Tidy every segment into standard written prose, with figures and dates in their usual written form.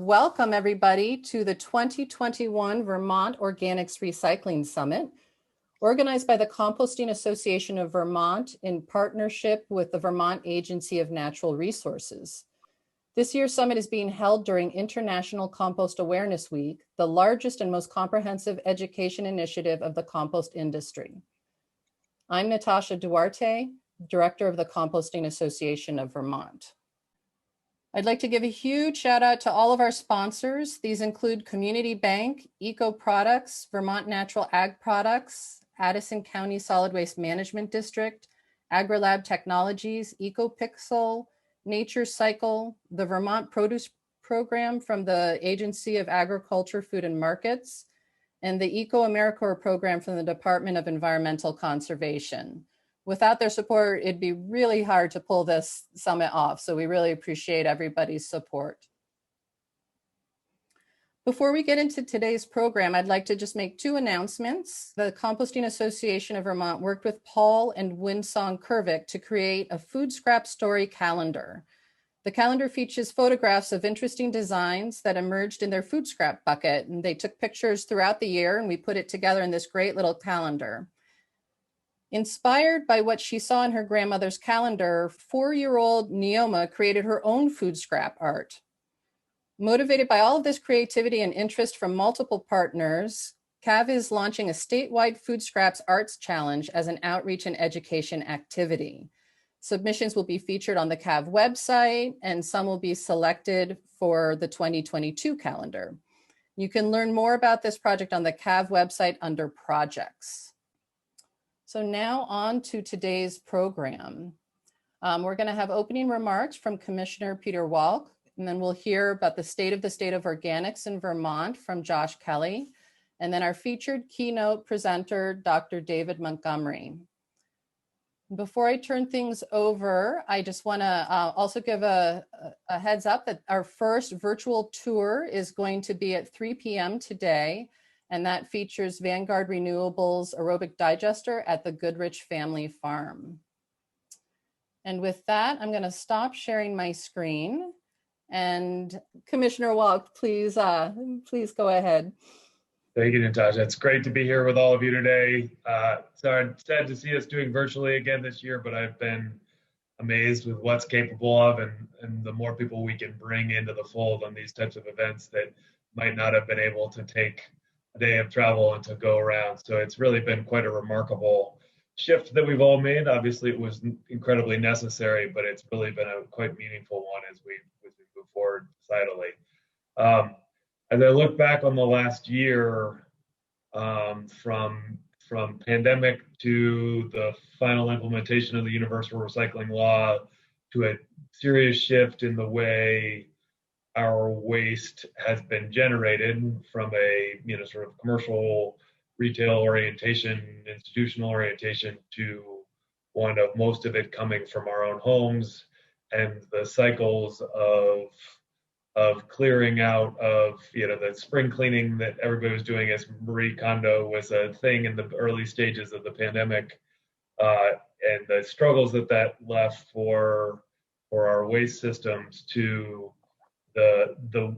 welcome everybody to the 2021 Vermont Organics Recycling Summit, organized by the Composting Association of Vermont in partnership with the Vermont Agency of Natural Resources. This year's summit is being held during International Compost Awareness Week, the largest and most comprehensive education initiative of the compost industry. I'm Natasha Duarte, Director of the Composting Association of Vermont. I'd like to give a huge shout out to all of our sponsors. These include Community Bank, Eco Products, Vermont Natural Ag Products, Addison County Solid Waste Management District, AgriLab Technologies, EcoPixel, Nature Cycle, the Vermont Produce Program from the Agency of Agriculture, Food and Markets, and the Eco-AmeriCorps program from the Department of Environmental Conservation. Without their support, it'd be really hard to pull this summit off. So we really appreciate everybody's support. Before we get into today's program, I'd like to just make two announcements. The Composting Association of Vermont worked with Paul and Winsong Kervik to create a food scrap story calendar. The calendar features photographs of interesting designs that emerged in their food scrap bucket, and they took pictures throughout the year, and we put it together in this great little calendar. Inspired by what she saw in her grandmother's calendar, 4-year-old Neoma created her own food scrap art. Motivated by all of this creativity and interest from multiple partners, CAV is launching a statewide food scraps arts challenge as an outreach and education activity. Submissions will be featured on the CAV website, and some will be selected for the 2022 calendar. You can learn more about this project on the CAV website under projects. So now on to today's program. We're going to have opening remarks from Commissioner Peter Walke, and then we'll hear about the state of organics in Vermont from Josh Kelly, and then our featured keynote presenter, Dr. David Montgomery. Before I turn things over, I just want to also give a heads up that our first virtual tour is going to be at 3 p.m. today. And that features Vanguard Renewables Aerobic Digester at the Goodrich Family Farm. And with that, I'm going to stop sharing my screen. And Commissioner Walke, please go ahead. Thank you, Natasha. It's great to be here with all of you today. So I'm sad to see us doing virtually again this year, but I've been amazed with what's capable of and the more people we can bring into the fold on these types of events that might not have been able to take a day of travel and to go around. So it's really been quite a remarkable shift that we've all made. Obviously, it was incredibly necessary, but it's really been a quite meaningful one as we move forward societally. As I look back on the last year, from pandemic to the final implementation of the universal recycling law to a serious shift in the way our waste has been generated from a sort of commercial retail orientation, institutional orientation to one of most of it coming from our own homes, and the cycles of clearing out of the spring cleaning that everybody was doing as Marie Kondo was a thing in the early stages of the pandemic, and the struggles that left for our waste systems to the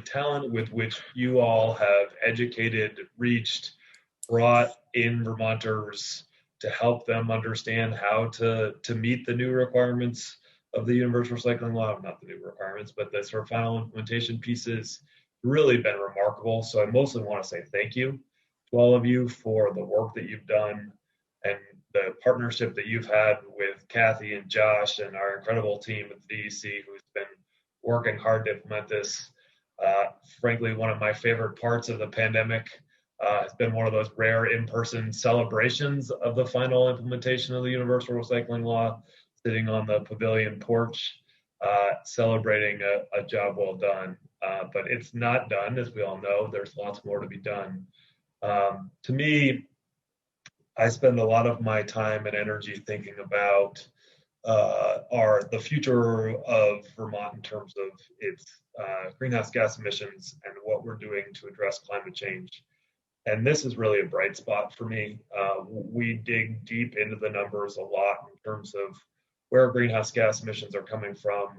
talent with which you all have educated, reached, brought in Vermonters to help them understand how to meet the new requirements of the universal recycling law, not the new requirements, but the sort of final implementation pieces, really been remarkable. So I mostly want to say thank you to all of you for the work that you've done and the partnership that you've had with Kathy and Josh and our incredible team at the DEC, who's been working hard to implement this. Frankly, one of my favorite parts of the pandemic has been one of those rare in-person celebrations of the final implementation of the universal recycling law, sitting on the pavilion porch, celebrating a job well done. But it's not done, as we all know. There's lots more to be done. To me, I spend a lot of my time and energy thinking about the future of Vermont in terms of its greenhouse gas emissions and what we're doing to address climate change. And this is really a bright spot for me. We dig deep into the numbers a lot in terms of where greenhouse gas emissions are coming from,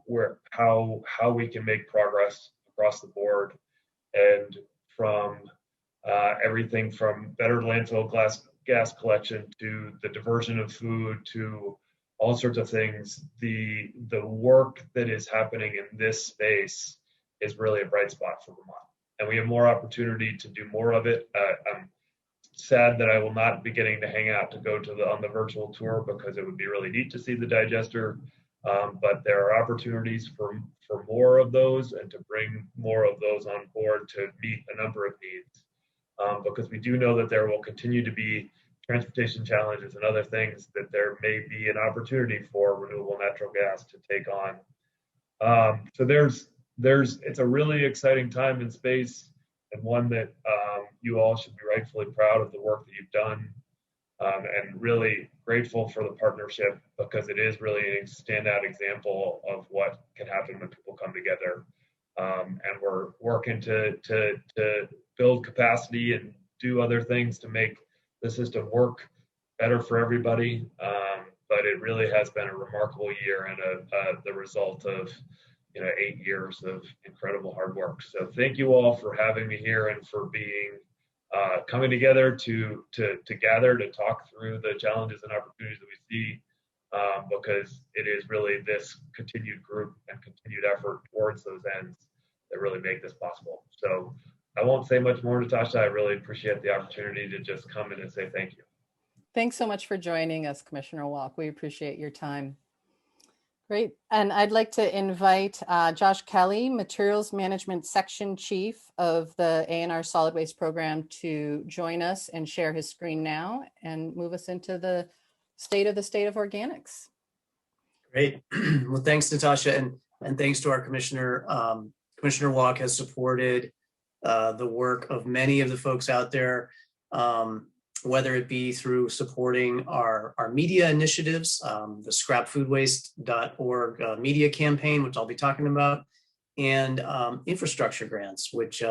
where how we can make progress across the board, and from everything from better landfill gas collection to the diversion of food to all sorts of things. The work that is happening in this space is really a bright spot for Vermont, and we have more opportunity to do more of it. I'm sad that I will not be getting to hang out to go to on the virtual tour, because it would be really neat to see the digester. But there are opportunities for more of those, and to bring more of those on board to meet a number of needs. Because we do know that there will continue to be transportation challenges and other things that there may be an opportunity for renewable natural gas to take on. So it's a really exciting time in space, and one that you all should be rightfully proud of the work that you've done, and really grateful for the partnership, because it is really a standout example of what can happen when people come together. And we're working to build capacity and do other things to make the system work better for everybody. But it really has been a remarkable year, and the result of 8 years of incredible hard work. So thank you all for having me here, and for being coming together to gather to talk through the challenges and opportunities that we see, because it is really this continued group and continued effort towards those ends that really make this possible. So I won't say much more, Natasha. I really appreciate the opportunity to just come in and say thank you. Thanks so much for joining us, Commissioner Walke. We appreciate your time. Great. And I'd like to invite Josh Kelly, Materials Management Section Chief of the A&R Solid Waste Program, to join us and share his screen now and move us into the state of organics. Great. Well, thanks, Natasha, and thanks to our Commissioner. Commissioner Walke has supported the work of many of the folks out there, whether it be through supporting our media initiatives, the scrapfoodwaste.org media campaign, which I'll be talking about, and infrastructure grants, which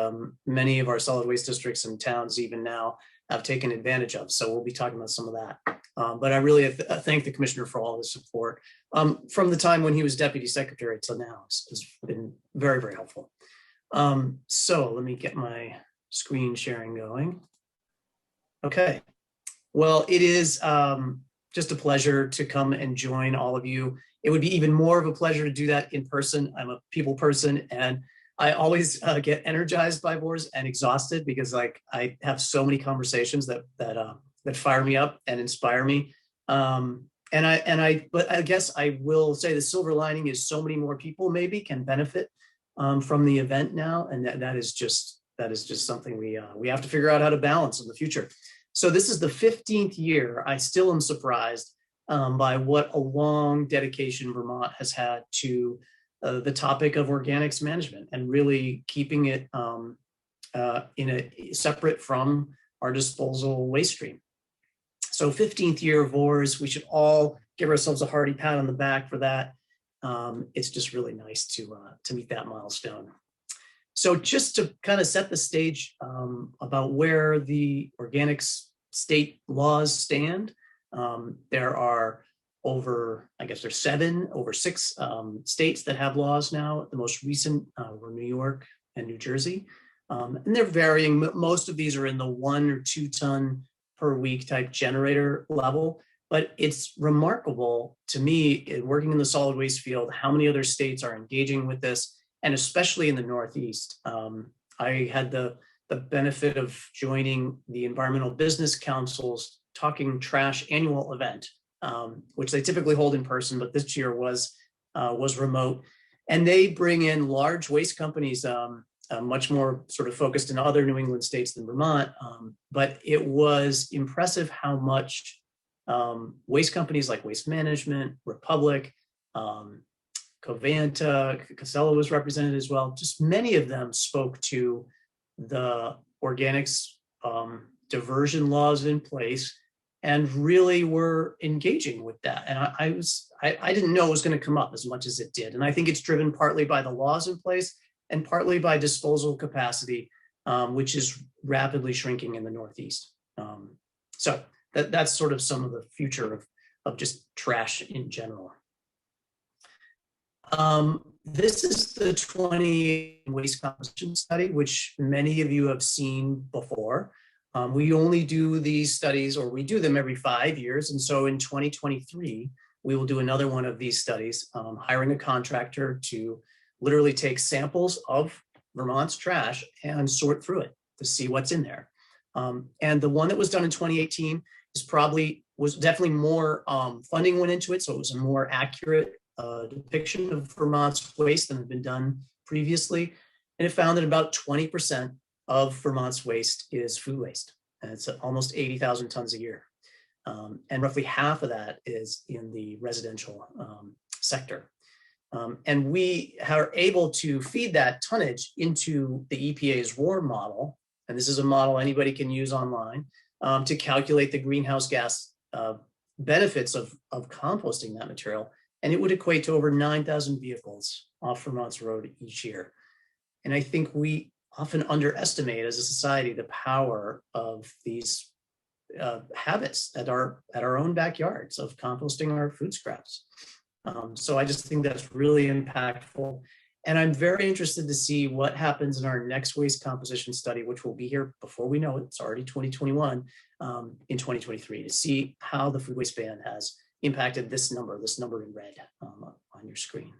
many of our solid waste districts and towns even now have taken advantage of. So we'll be talking about some of that. But I really thank the Commissioner for all the support from the time when he was Deputy Secretary to now. It's been very, very helpful. So let me get my screen sharing going. Okay. Well, it is just a pleasure to come and join all of you. It would be even more of a pleasure to do that in person. I'm a people person, and I always get energized by VORS and exhausted, because I have so many conversations that fire me up and inspire me. But I guess I will say the silver lining is so many more people maybe can benefit from the event now, and that is just something we have to figure out how to balance in the future. So this is the 15th year. I still am surprised by what a long dedication Vermont has had to the topic of organics management, and really keeping it separate from our disposal waste stream. So 15th year of VORS, we should all give ourselves a hearty pat on the back for that. It's just really nice to meet that milestone. So just to kind of set the stage about where the organics state laws stand, there are over 6 states that have laws now. The most recent were New York and New Jersey. And they're varying. Most of these are in the 1 or 2 ton per week type generator level. But it's remarkable to me, in working in the solid waste field, how many other states are engaging with this, and especially in the Northeast. I had the benefit of joining the Environmental Business Council's Talking Trash annual event, which they typically hold in person, but this year was remote. And they bring in large waste companies, much more sort of focused in other New England states than Vermont. But it was impressive how much waste companies like Waste Management, Republic, Covanta, Casella was represented as well. Just many of them spoke to the organics diversion laws in place, and really were engaging with that. And I didn't know it was going to come up as much as it did. And I think it's driven partly by the laws in place and partly by disposal capacity, which is rapidly shrinking in the Northeast. So that's sort of some of the future of just trash in general. This is the 20 waste composition study, which many of you have seen before. We only do these studies, or we do them every 5 years. And so in 2023, we will do another one of these studies, hiring a contractor to literally take samples of Vermont's trash and sort through it to see what's in there. And the one that was done in 2018 was definitely more funding went into it. So it was a more accurate depiction of Vermont's waste than had been done previously. And it found that about 20% of Vermont's waste is food waste. And it's almost 80,000 tons a year. And roughly half of that is in the residential sector. And we are able to feed that tonnage into the EPA's VORS model. And this is a model anybody can use online to calculate the greenhouse gas benefits of composting that material. And it would equate to over 9,000 vehicles off Vermont's road each year. And I think we often underestimate as a society the power of these habits at our own backyards of composting our food scraps. So I just think that's really impactful. And I'm very interested to see what happens in our next waste composition study, which will be here before we know it. It's already 2021, in 2023, to see how the food waste ban has impacted this number in red on your screen.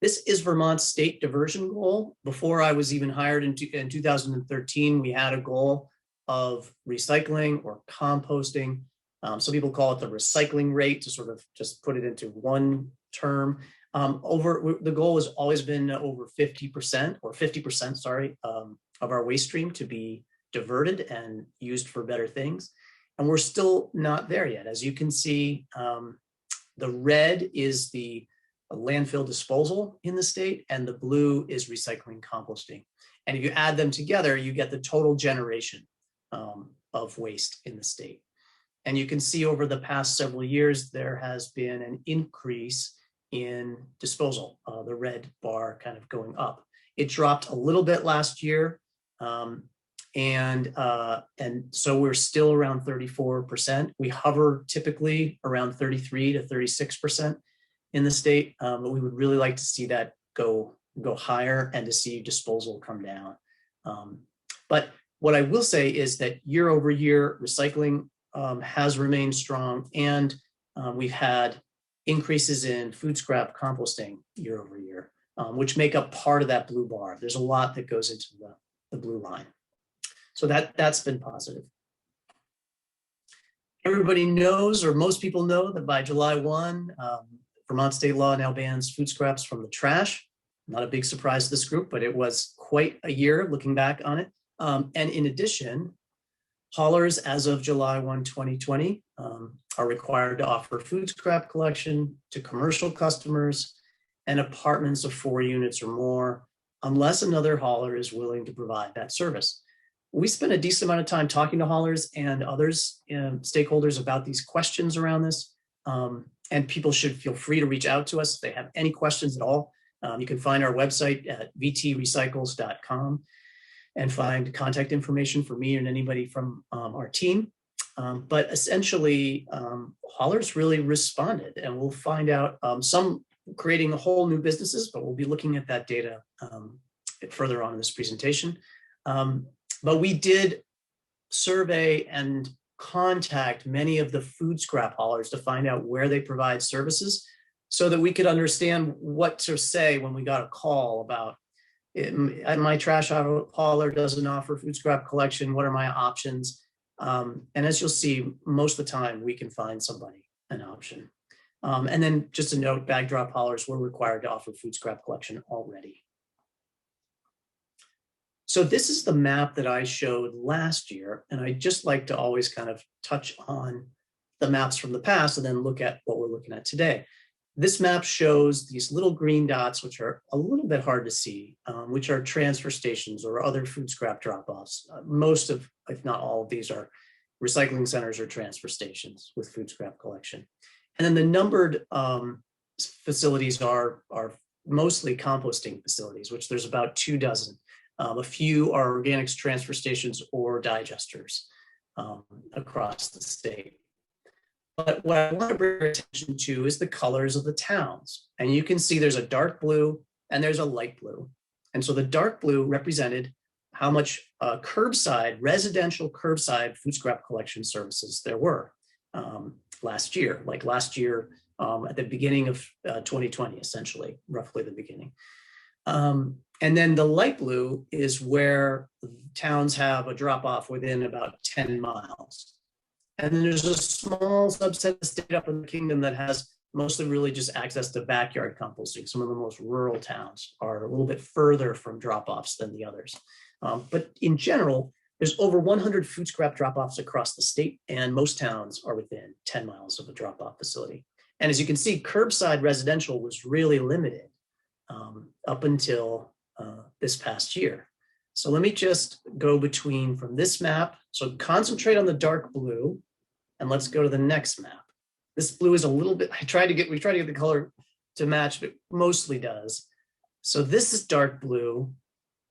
This is Vermont's state diversion goal. Before I was even hired in 2013, we had a goal of recycling or composting. Some people call it the recycling rate, to sort of just put it into one term. The goal has always been over 50%, or 50%, sorry, of our waste stream to be diverted and used for better things. And we're still not there yet. As you can see, the red is the landfill disposal in the state, and the blue is recycling composting. And if you add them together, you get the total generation of waste in the state. And you can see over the past several years, there has been an increase in disposal, the red bar kind of going up. It dropped a little bit last year. And so we're still around 34%. We hover typically around 33 to 36% in the state, but we would really like to see that go higher and to see disposal come down. But what I will say is that year over year, recycling has remained strong, and we've had increases in food scrap composting year over year, which make up part of that blue bar. There's a lot that goes into the blue line. So that's been positive. Everybody knows, or most people know, that by July 1, Vermont state law now bans food scraps from the trash. Not a big surprise to this group, but it was quite a year looking back on it. And in addition, haulers as of July 1, 2020 are required to offer food scrap collection to commercial customers and apartments of 4 units or more, unless another hauler is willing to provide that service. We spent a decent amount of time talking to haulers and others, stakeholders, about these questions around this. And people should feel free to reach out to us if they have any questions at all. You can find our website at vtrecycles.com and find contact information for me and anybody from our team. But essentially, haulers really responded, and we'll find out some creating whole new businesses, but we'll be looking at that data further on in this presentation. But we did survey and contact many of the food scrap haulers to find out where they provide services, so that we could understand what to say when we got a call about my trash hauler doesn't offer food scrap collection. What are my options? And as you'll see, most of the time we can find somebody an option. And then just a note, bag drop haulers were required to offer food scrap collection already. So this is the map that I showed last year, and I just like to always kind of touch on the maps from the past and then look at what we're looking at today. This map shows these little green dots, which are a little bit hard to see, which are transfer stations or other food scrap drop-offs. Most of, if not all of these, are recycling centers or transfer stations with food scrap collection. And then the numbered facilities are mostly composting facilities, which there's about 24. A few are organics transfer stations or digesters across the state. But what I want to bring your attention to is the colors of the towns. And you can see there's a dark blue and there's a light blue. And so the dark blue represented how much residential curbside food scrap collection services there were last year, at the beginning of 2020, essentially, roughly the beginning. And then the light blue is where towns have a drop off within about 10 miles. And then there's a small subset of the state up in the kingdom that has mostly really just access to backyard composting. Some of the most rural towns are a little bit further from drop-offs than the others. But in general, there's over 100 food scrap drop-offs across the state, and most towns are within 10 miles of a drop-off facility. And as you can see, curbside residential was really limited up until this past year. So let me just go from this map. So concentrate on the dark blue, and let's go to the next map. This blue is a little bit, we try to get the color to match, but it mostly does. So this is dark blue,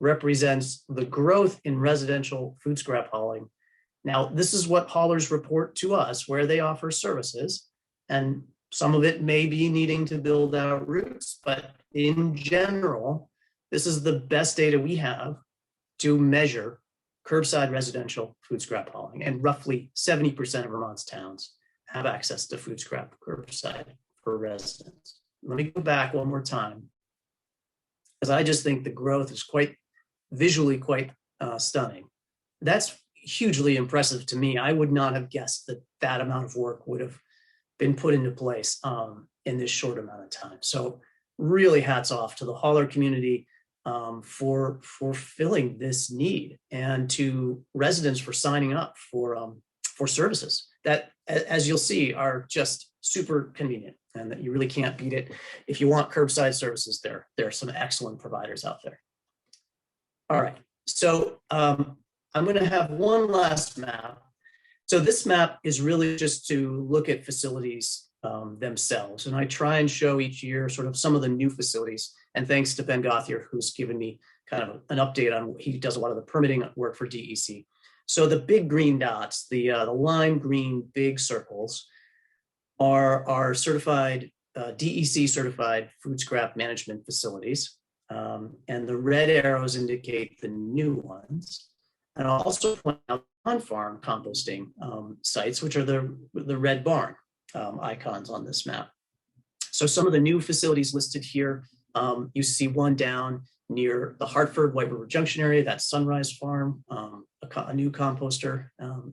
represents the growth in residential food scrap hauling. Now, this is what haulers report to us where they offer services, and some of it may be needing to build out routes, but in general, this is the best data we have to measure curbside residential food scrap hauling, and roughly 70% of Vermont's towns have access to food scrap curbside for residents. Let me go back one more time, because I just think the growth is visually quite stunning. That's hugely impressive to me. I would not have guessed that amount of work would have been put into place in this short amount of time. So really hats off to the hauler community for filling this need, and to residents for signing up for services that, as you'll see, are just super convenient, and that you really can't beat it. If you want curbside services, there are some excellent providers out there. All right, so I'm going to have one last map. So this map is really just to look at facilities themselves, and I try and show each year sort of some of the new facilities. And thanks to Ben Gothier, who's given me kind of an update on, he does a lot of the permitting work for DEC. So the big green dots, the lime green big circles, are certified, DEC certified food scrap management facilities. And the red arrows indicate the new ones. And I'll also point out on-farm composting sites, which are the red barn icons on this map. So some of the new facilities listed here, you see one down near the Hartford White River Junction area, that's Sunrise Farm, a new composter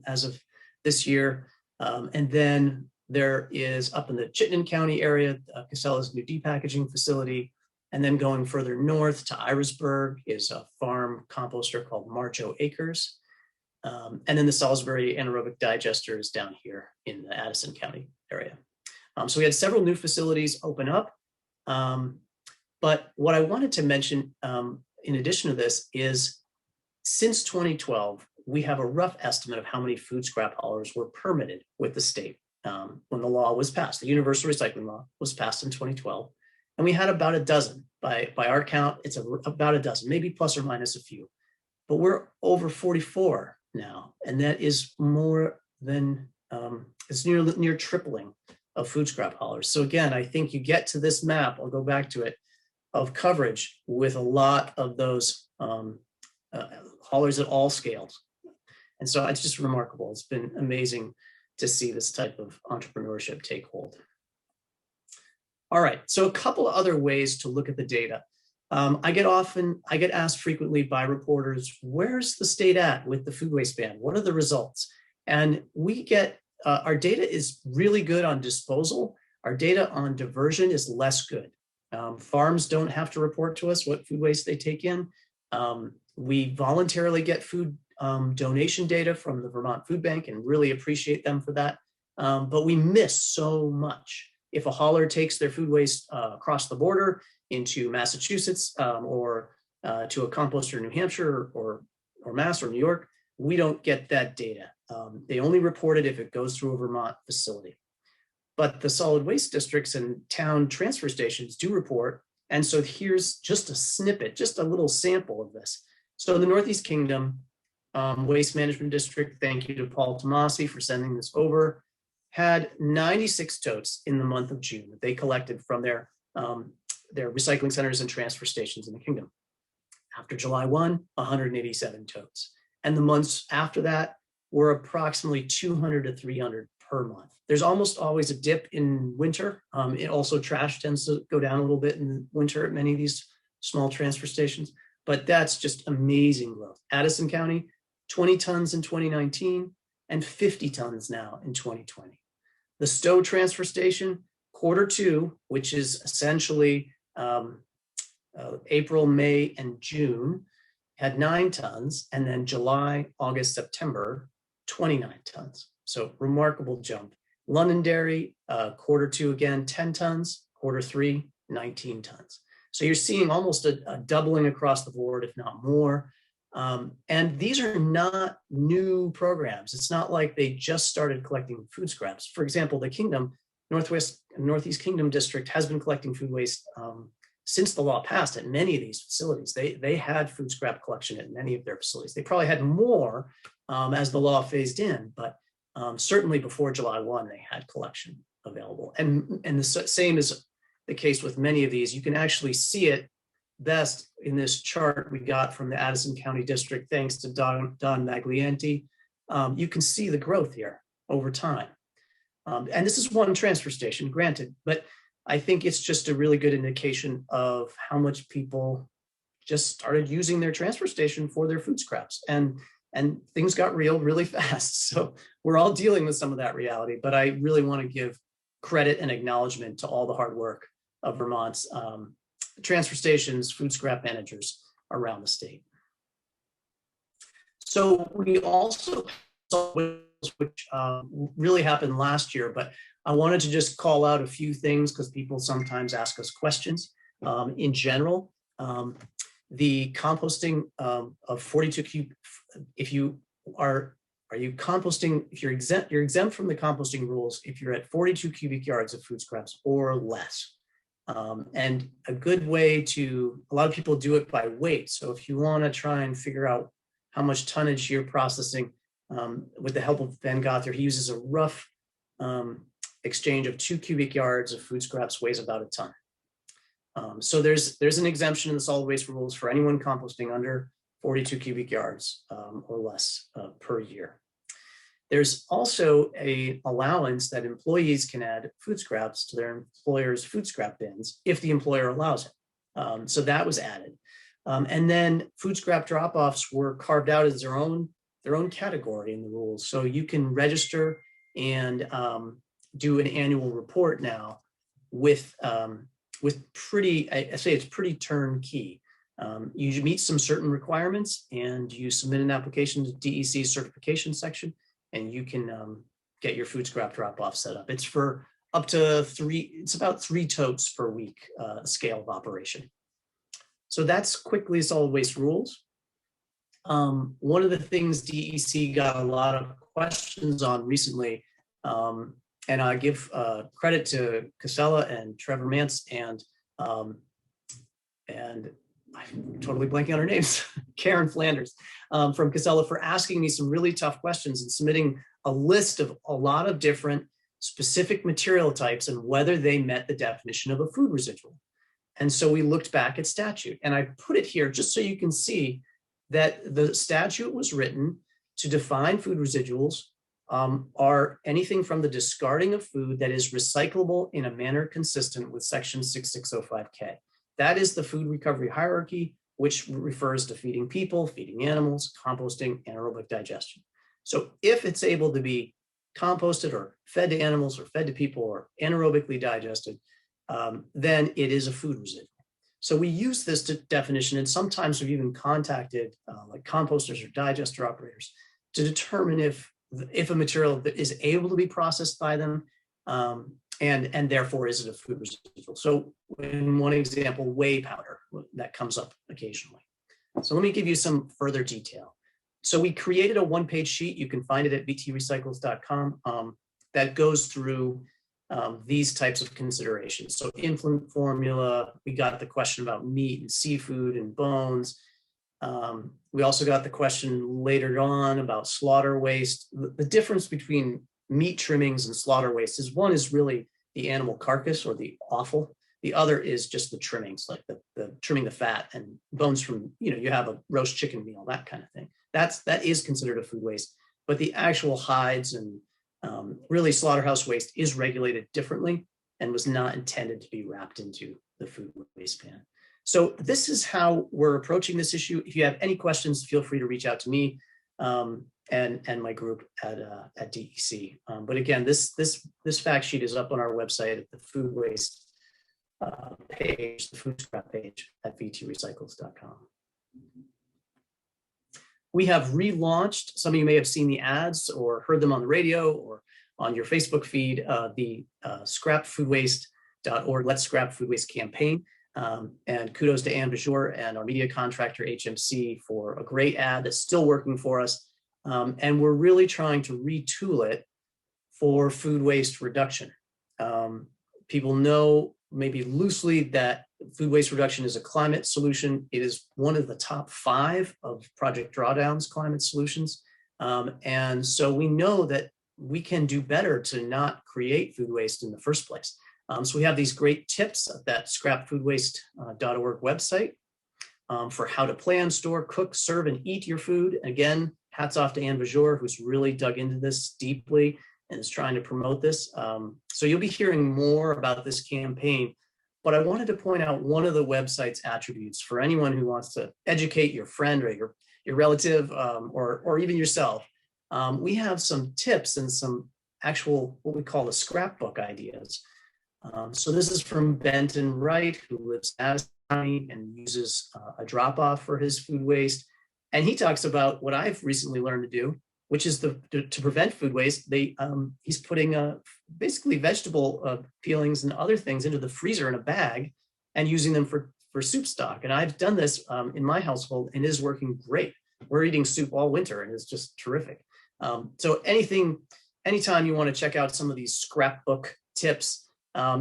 as of this year. And then there is up in the Chittenden County area, Casella's new depackaging facility. And then going further north to Irisburg is a farm composter called Marcho Acres. And then the Salisbury Anaerobic Digester is down here in the Addison County area. So we had several new facilities open up. But what I wanted to mention in addition to this is, since 2012, we have a rough estimate of how many food scrap haulers were permitted with the state when the law was passed. The Universal Recycling Law was passed in 2012. And we had about a dozen. By our count, it's about a dozen, maybe plus or minus a few. But we're over 44 now. And that is more than, it's near tripling of food scrap haulers. So again, I think you get to this map, I'll go back to it, of coverage with a lot of those haulers at all scales. And so it's just remarkable. It's been amazing to see this type of entrepreneurship take hold. All right, so a couple of other ways to look at the data. I get asked frequently by reporters, where's the state at with the food waste ban? What are the results? And we get, our data is really good on disposal. Our data on diversion is less good. Farms don't have to report to us what food waste they take in. We voluntarily get food donation data from the Vermont Food Bank and really appreciate them for that. But we miss so much. If a hauler takes their food waste across the border into Massachusetts or to a composter in New Hampshire or Mass or New York, we don't get that data. They only report it if it goes through a Vermont facility. But the solid waste districts and town transfer stations do report. And so here's just a snippet, just a little sample of this. So in the Northeast Kingdom, Waste Management District, thank you to Paul Tomasi for sending this over. had 96 totes in the month of June that they collected from their recycling centers and transfer stations in the kingdom. After July 1, 187 totes. And the months after that were approximately 200 to 300 per month. There's almost always a dip in winter. Trash tends to go down a little bit in winter at many of these small transfer stations, but that's just amazing growth. Addison County, 20 tons in 2019 and 50 tons now in 2020. The Stowe transfer station, Q2, which is essentially April, May, and June, had 9 tons, and then July, August, September, 29 tons. So remarkable jump. Londonderry, Q2 again, 10 tons, Q3, 19 tons. So you're seeing almost a doubling across the board, if not more. And these are not new programs. It's not like they just started collecting food scraps. For example, the Kingdom, Northeast Kingdom District has been collecting food waste since the law passed at many of these facilities. They had food scrap collection at many of their facilities. They probably had more as the law phased in, but certainly before July 1, they had collection available. And the same is the case with many of these. You can actually see it best in this chart we got from the Addison County District, thanks to Don Maglianti. You can see the growth here over time. And this is one transfer station, granted, but I think it's just a really good indication of how much people just started using their transfer station for their food scraps. And things got real really fast. So we're all dealing with some of that reality, but I really want to give credit and acknowledgement to all the hard work of Vermont's transfer stations, food scrap managers around the state. So we also saw, which really happened last year, but I wanted to just call out a few things because people sometimes ask us questions. In general, the composting of 42 cubic, if you are you composting, if you're exempt from the composting rules if you're at 42 cubic yards of food scraps or less. And a good way to, a lot of people do it by weight. So if you want to try and figure out how much tonnage you're processing, with the help of Ben Gother, he uses a rough exchange of 2 cubic yards of food scraps weighs about a ton. So there's an exemption in the solid waste rules for anyone composting under 42 cubic yards or less per year. There's also an allowance that employees can add food scraps to their employer's food scrap bins if the employer allows it. So that was added. And then food scrap drop-offs were carved out as their own category in the rules. So you can register and do an annual report now with pretty, I say it's pretty turnkey. You meet some certain requirements and you submit an application to DEC certification section, and you can get your food scrap drop-off set up. It's for up to it's about 3 totes per week scale of operation. So that's quickly solid waste rules. One of the things DEC got a lot of questions on recently, and I give credit to Casella and Trevor Mance and I'm totally blanking on her names, Karen Flanders from Casella, for asking me some really tough questions and submitting a list of a lot of different specific material types and whether they met the definition of a food residual. And so we looked back at statute, and I put it here just so you can see that the statute was written to define food residuals are anything from the discarding of food that is recyclable in a manner consistent with section 6605K. That is the food recovery hierarchy, which refers to feeding people, feeding animals, composting, anaerobic digestion. So if it's able to be composted or fed to animals or fed to people or anaerobically digested, then it is a food residual. So we use this definition, and sometimes we've even contacted like composters or digester operators to determine if a material is able to be processed by them, and therefore is it a food residual. So in one example, whey powder, that comes up occasionally. So let me give you some further detail. So we created a one-page sheet. You can find it at vtrecycles.com that goes through these types of considerations. So infant formula, we got the question about meat and seafood and bones. We also got the question later on about slaughter waste. The difference between meat trimmings and slaughter waste is one is really the animal carcass or the offal. The other is just the trimmings, like the trimming the fat and bones from, you have a roast chicken meal, that kind of thing. That is considered a food waste, but the actual hides and really slaughterhouse waste is regulated differently and was not intended to be wrapped into the food waste ban. So this is how we're approaching this issue. If you have any questions, feel free to reach out to me and my group at DEC. But again, this fact sheet is up on our website at the food waste page, the food scrap page at vtrecycles.com. We have relaunched, some of you may have seen the ads or heard them on the radio or on your Facebook feed, the scrapfoodwaste.org Let's Scrap Food Waste campaign. And kudos to Anne Bajour and our media contractor, HMC, for a great ad that's still working for us. And we're really trying to retool it for food waste reduction. People know maybe loosely that food waste reduction is a climate solution. It is one of the top 5 of Project Drawdown's climate solutions. And so we know that we can do better to not create food waste in the first place. So we have these great tips at that scrapfoodwaste.org website for how to plan, store, cook, serve, and eat your food. Again, hats off to Anne Bajour, who's really dug into this deeply and is trying to promote this. So you'll be hearing more about this campaign, but I wanted to point out one of the website's attributes for anyone who wants to educate your friend or your relative or even yourself. We have some tips and some actual, what we call the scrapbook ideas. So this is from Benton Wright, who lives in Addison County and uses a drop-off for his food waste. And he talks about what I've recently learned to do, which is to prevent food waste. He's putting basically vegetable peelings and other things into the freezer in a bag and using them for soup stock. And I've done this in my household and it is working great. We're eating soup all winter and it's just terrific. So anytime you want to check out some of these scrapbook tips,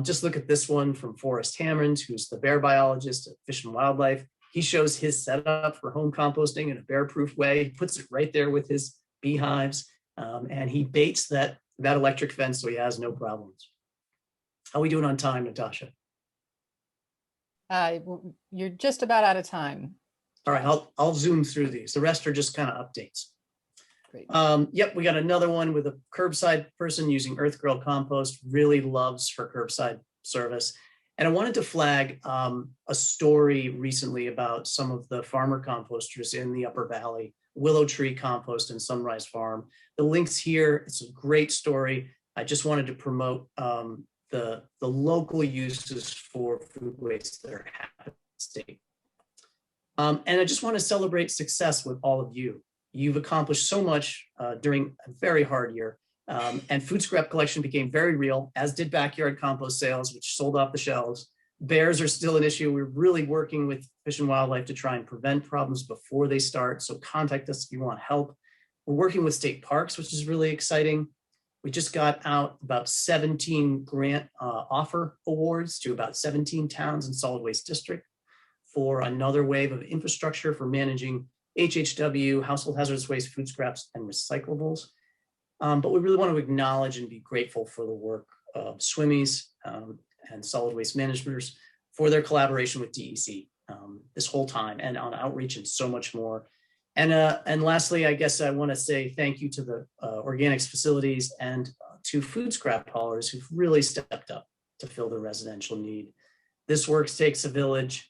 just look at this one from Forrest Hammond, who's the bear biologist at Fish and Wildlife. He shows his setup for home composting in a bear-proof way. He puts it right there with his beehives, and he baits that electric fence so he has no problems. How are we doing on time, Natasha? You're just about out of time. All right, I'll zoom through these. The rest are just kind of updates. Great. Yep, we got another one with a curbside person using Earth Girl compost, really loves her curbside service. And I wanted to flag a story recently about some of the farmer composters in the Upper Valley, Willow Tree Compost and Sunrise Farm. The link's here. It's a great story. I just wanted to promote the local uses for food waste that are happening in the state. And I just want to celebrate success with all of you. You've accomplished so much during a very hard year. And food scrap collection became very real, as did backyard compost sales, which sold off the shelves. Bears are still an issue. We're really working with Fish and Wildlife to try and prevent problems before they start. So contact us if you want help. We're working with state parks, which is really exciting. We just got out about 17 grant offer awards to about 17 towns in solid waste district for another wave of infrastructure for managing HHW, household hazardous waste, food scraps, and recyclables. But we really want to acknowledge and be grateful for the work of Swimmies and solid waste managers for their collaboration with DEC this whole time and on outreach and so much more. And lastly, I guess I want to say thank you to the organics facilities and to food scrap haulers who've really stepped up to fill the residential need. This work takes a village,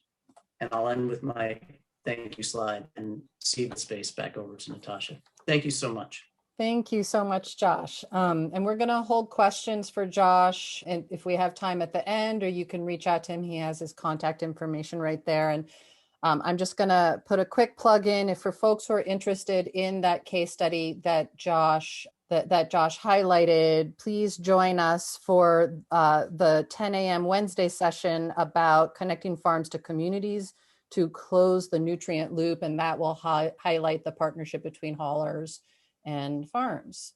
and I'll end with my thank you slide and cede the space back over to Natasha. Thank you so much. Thank you so much, Josh. And we're going to hold questions for Josh, and if we have time at the end, or you can reach out to him. He has his contact information right there. And I'm just going to put a quick plug in if for folks who are interested in that case study that Josh highlighted, please join us for the 10 a.m. Wednesday session about connecting farms to communities to close the nutrient loop, and that will highlight the partnership between haulers and farms.